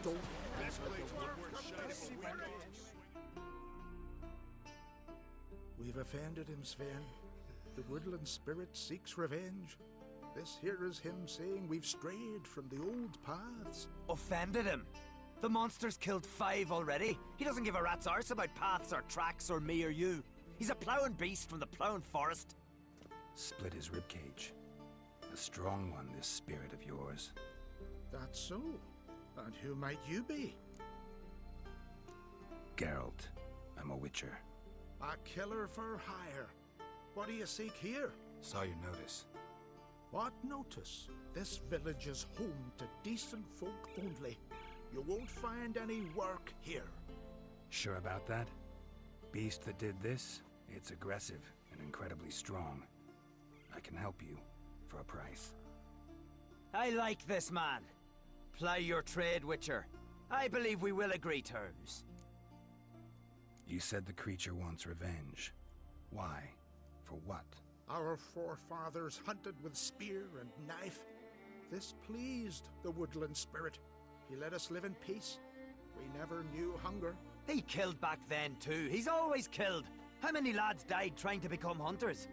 Don't mess with the woodwork. We've offended him, Sven. The woodland spirit seeks revenge. This here is him saying we've strayed from the old paths. Offended him? The monster's killed 5 already. He doesn't give a rat's arse about paths or tracks or me or you. He's a ploughing beast from the ploughing forest. Split his ribcage. A strong one, this spirit of yours. That's so. And who might you be? Geralt. I'm a witcher. A killer for hire. What do you seek here? Saw your notice. What notice? This village is home to decent folk only. You won't find any work here. Sure about that? Beast that did this, it's aggressive and incredibly strong. I can help you, for a price. I like this man. Ply your trade, Witcher. I believe we will agree terms. You said the creature wants revenge. Why? For what? Our forefathers hunted with spear and knife. This pleased the woodland spirit. He let us live in peace. We never knew hunger. He killed back then too. He's always killed. How many lads died trying to become hunters?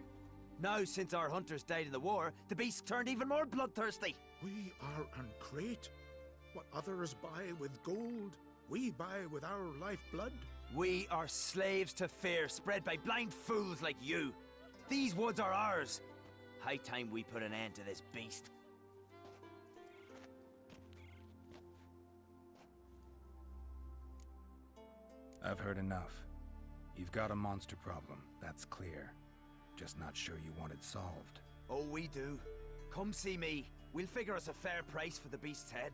Now, since our hunters died in the war, the beast turned even more bloodthirsty. We are uncrate. What others buy with gold, we buy with our lifeblood. We are slaves to fear spread by blind fools like you. These woods are ours. High time we put an end to this beast. I've heard enough. You've got a monster problem, that's clear. Just not sure you want it solved. Oh, we do. Come see me. We'll figure us a fair price for the beast's head.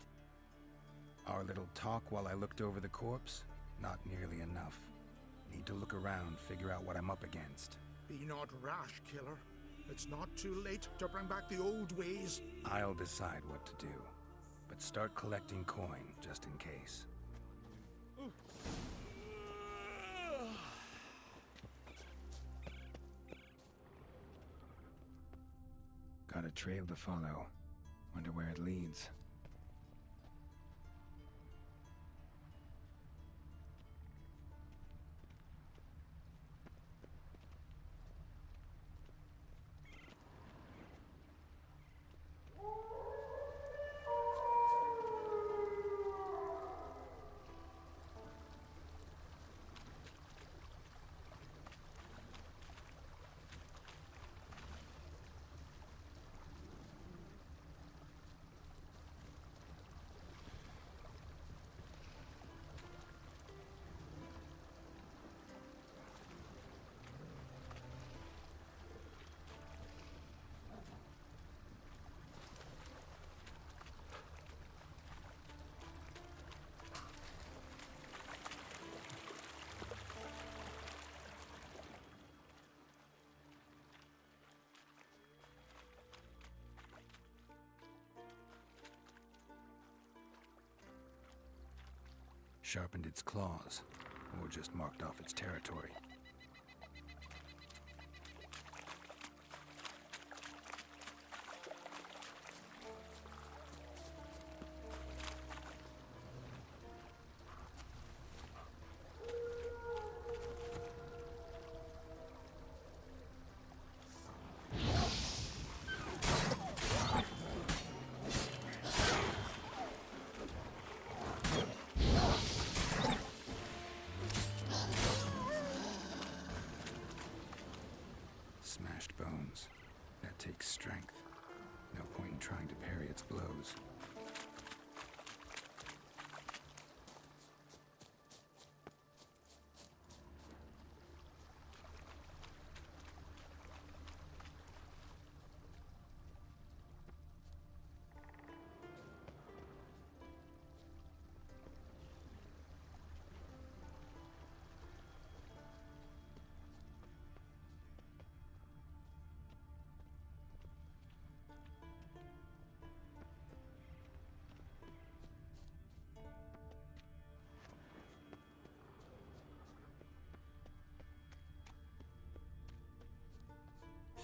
Our little talk while I looked over the corpse? Not nearly enough. Need to look around, figure out what I'm up against. Be not rash, killer. It's not too late to bring back the old ways. I'll decide what to do. But start collecting coin, just in case. Got a trail to follow. Wonder where it leads. Sharpened its claws, or just marked off its territory. Smashed bones. That takes strength. No point in trying to parry its blows.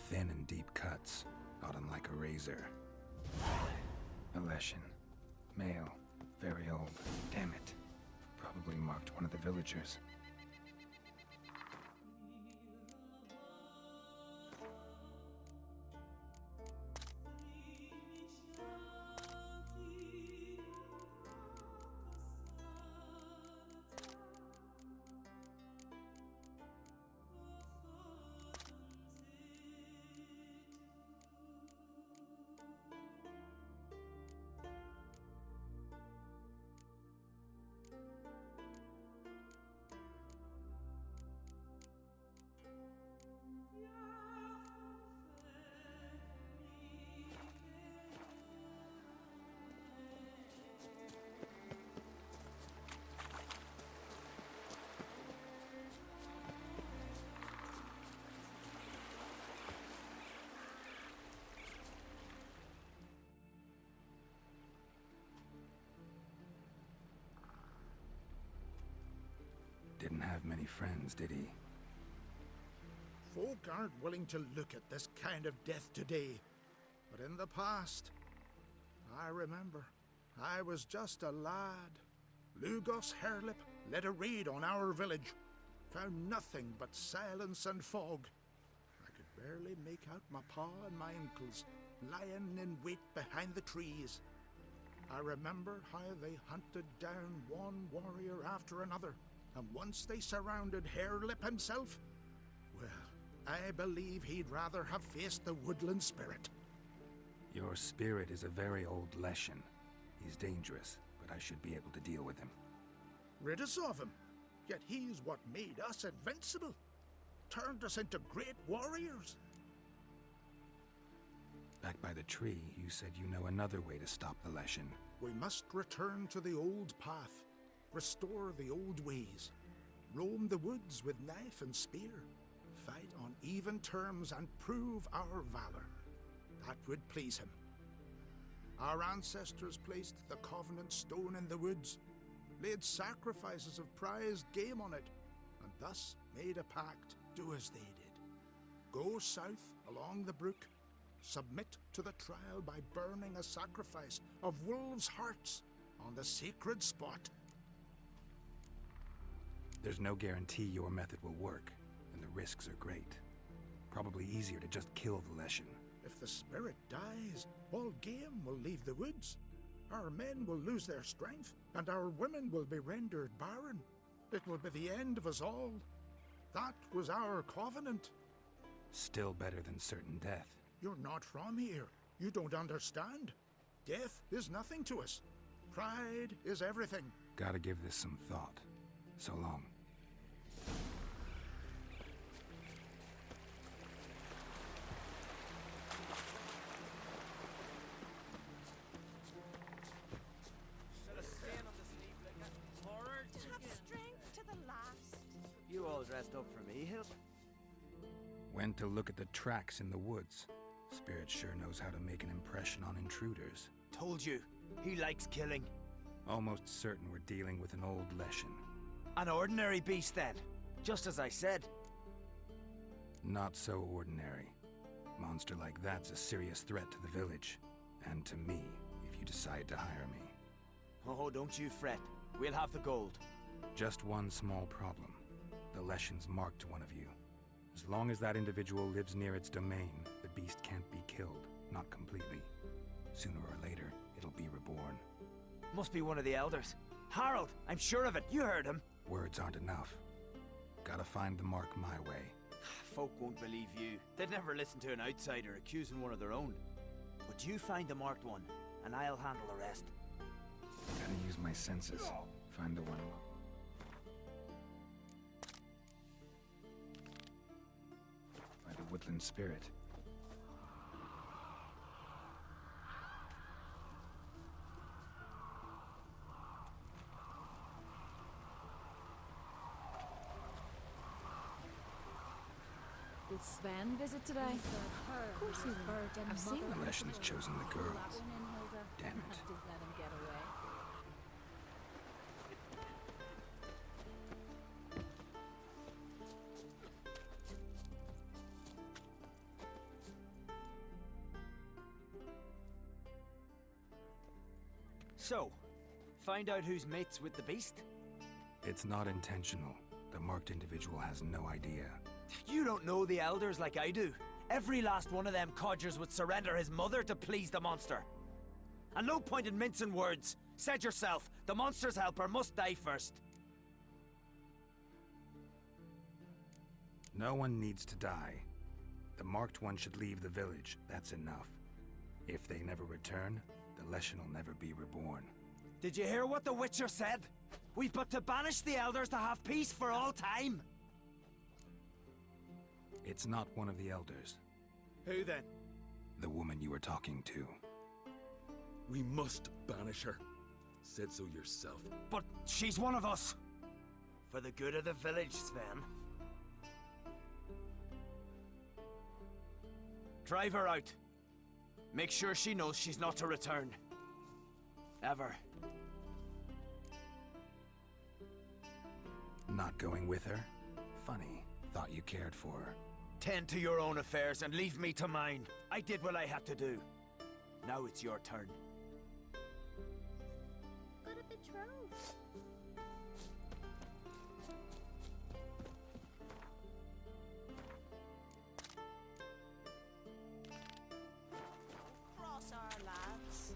Thin and deep cuts, not unlike a razor. A Leshen. Male. Very old. Damn it. Probably marked one of the villagers. Didn't have many friends, did he? Folk aren't willing to look at this kind of death today. But in the past, I remember, I was just a lad. Lugos Hairlip led a raid on our village. Found nothing but silence and fog. I could barely make out my pa and my uncles lying in wait behind the trees. I remember how they hunted down one warrior after another, and once they surrounded Hairlip himself, well, I believe he'd rather have faced the Woodland spirit. Your spirit is a very old Leshen. He's dangerous, but I should be able to deal with him. Rid us of him. Yet he's what made us invincible. Turned us into great warriors. Back by the tree, you said you know another way to stop the Leshen. We must return to the old path. Restore the old ways. Roam the woods with knife and spear. Fight on even terms and prove our valor. That would please him. Our ancestors placed the Covenant Stone in the woods, laid sacrifices of prized game on it, and thus made a pact, do as they did. Go south along the brook, submit to the trial by burning a sacrifice of wolves' hearts on the sacred spot. There's no guarantee your method will work, and the risks are great. Probably easier to just kill the Leshen. If the spirit dies, all game will leave the woods. Our men will lose their strength, and our women will be rendered barren. It will be the end of us all. That was our covenant. Still better than certain death. You're not from here. You don't understand. Death is nothing to us. Pride is everything. Gotta give this some thought. So long. You all dressed up for me, Hill? Went to look at the tracks in the woods. Spirit sure knows how to make an impression on intruders. Told you, he likes killing. Almost certain we're dealing with an old Leshen. An ordinary beast, then. Just as I said. Not so ordinary. Monster like that's a serious threat to the village. And to me, if you decide to hire me. Oh, don't you fret. We'll have the gold. Just one small problem. The Leshen's marked one of you. As long as that individual lives near its domain, the beast can't be killed. Not completely. Sooner or later, it'll be reborn. Must be one of the elders. Harold, I'm sure of it. You heard him. Words aren't enough. Gotta find the mark my way. Folk won't believe you. They'd never listen to an outsider accusing one of their own. But you find the marked one, and I'll handle the rest. Gotta use my senses. Find the one. By the Woodland spirit. Did Sven visit today? Of course he will. I've seen The Leshen's chosen the girls. Damn it. Just let him get away. So, find out who's mates with the beast? It's not intentional. The marked individual has no idea. You don't know the elders like I do. Every last one of them codgers would surrender his mother to please the monster. And no point in mincing words. Said yourself, the monster's helper must die first. No one needs to die. The marked one should leave the village. That's enough. If they never return, the Leshen will never be reborn. Did you hear what the Witcher said? We've but to banish the elders to have peace for all time. It's not one of the elders. Who then? The woman you were talking to. We must banish her. Said so yourself. But she's one of us. For the good of the village, Sven. Drive her out. Make sure she knows she's not to return. Ever. Not going with her? Funny. Thought you cared for her. Tend to your own affairs and leave me to mine. I did what I had to do. Now it's your turn. Got a betrothed. Cross our lads.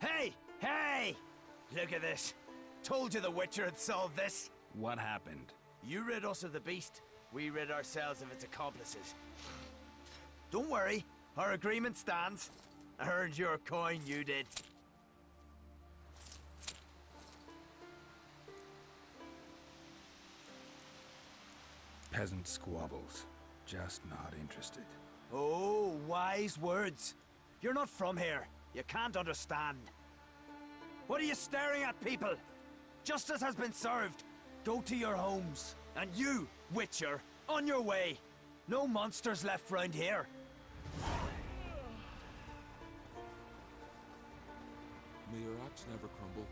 Hey! Hey! Look at this. Told you the Witcher had solved this. What happened? You rid us of the beast. We rid ourselves of its accomplices. Don't worry. Our agreement stands. I earned your coin, you did. Peasant squabbles. Just not interested. Oh, wise words. You're not from here. You can't understand. What are you staring at, people? Justice has been served. Go to your homes. And you, Witcher, on your way. No monsters left round here. May your axe never crumble.